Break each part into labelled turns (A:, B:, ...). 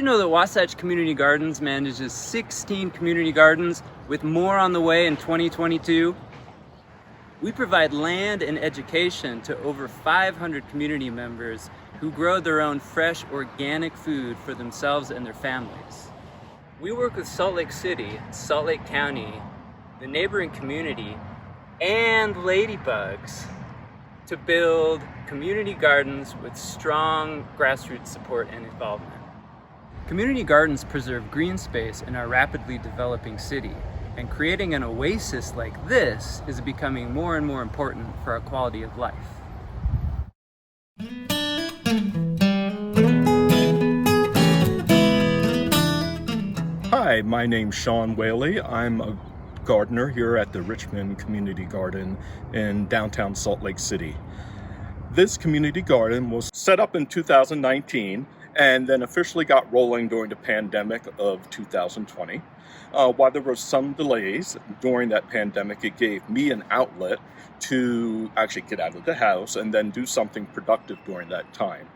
A: Did you know that Wasatch Community Gardens manages 16 community gardens with more on the way in 2022? We provide land and education to over 500 community members who grow their own fresh organic food for themselves and their families. We work with Salt Lake City, Salt Lake County, the neighboring community, and ladybugs to build community gardens with strong grassroots support and involvement. Community gardens preserve green space in our rapidly developing city, and creating an oasis like this is becoming more and more important for our quality of life.
B: Hi, my name's Sean Whaley. I'm a gardener here at the Richmond Community Garden in downtown Salt Lake City. This community garden was set up in 2019 and then officially got rolling during the pandemic of 2020. While there were some delays during that pandemic, it gave me an outlet to actually get out of the house and then do something productive during that time.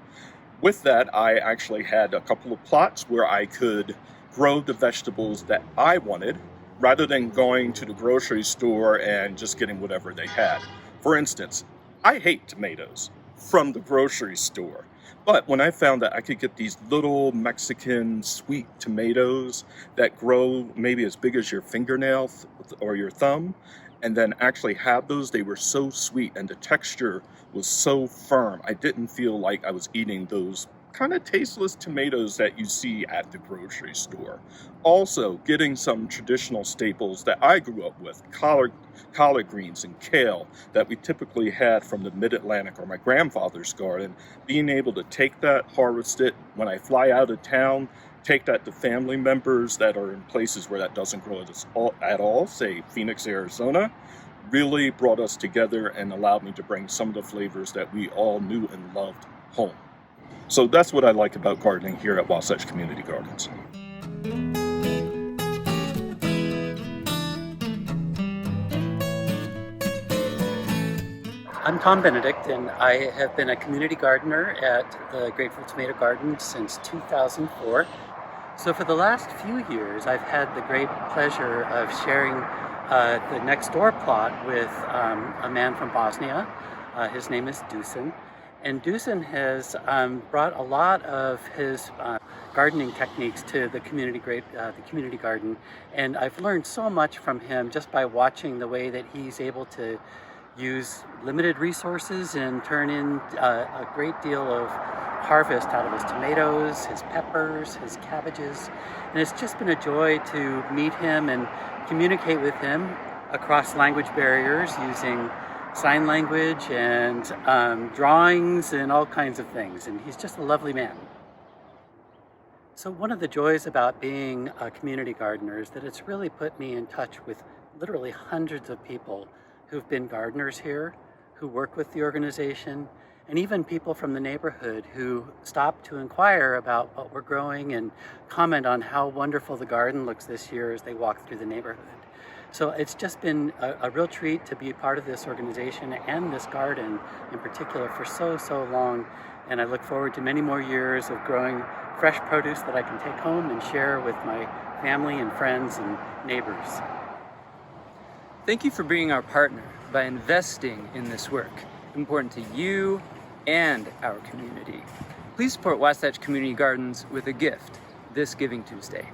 B: With that, I actually had a couple of plots where I could grow the vegetables that I wanted rather than going to the grocery store and just getting whatever they had. For instance, I hate tomatoes from the grocery store. But when I found that I could get these little Mexican sweet tomatoes that grow maybe as big as your fingernail or your thumb, and then actually have those, they were so sweet and the texture was so firm. I didn't feel like I was eating those kind of tasteless tomatoes that you see at the grocery store. Also, getting some traditional staples that I grew up with, collard greens and kale that we typically had from the mid-Atlantic or my grandfather's garden, being able to take that, harvest it when I fly out of town, take that to family members that are in places where that doesn't grow at all, say Phoenix, Arizona, really brought us together and allowed me to bring some of the flavors that we all knew and loved home. So that's what I like about gardening here at Wasatch Community Gardens.
C: I'm Tom Benedict, and I have been a community gardener at the Grateful Tomato Garden since 2004. So for the last few years, I've had the great pleasure of sharing the next door plot with a man from Bosnia. His name is Dusan. And Dusan has brought a lot of his gardening techniques to the community garden, and I've learned so much from him just by watching the way that he's able to use limited resources and turn in a great deal of harvest out of his tomatoes, his peppers, his cabbages. And it's just been a joy to meet him and communicate with him across language barriers using sign language and drawings and all kinds of things. And he's just a lovely man. So one of the joys about being a community gardener is that it's really put me in touch with literally hundreds of people who've been gardeners here, who work with the organization, and even people from the neighborhood who stop to inquire about what we're growing and comment on how wonderful the garden looks this year as they walk through the neighborhood. So it's just been a real treat to be part of this organization and this garden in particular for so long. And I look forward to many more years of growing fresh produce that I can take home and share with my family and friends and neighbors.
A: Thank you for being our partner by investing in this work, important to you and our community. Please support Wasatch Community Gardens with a gift this Giving Tuesday.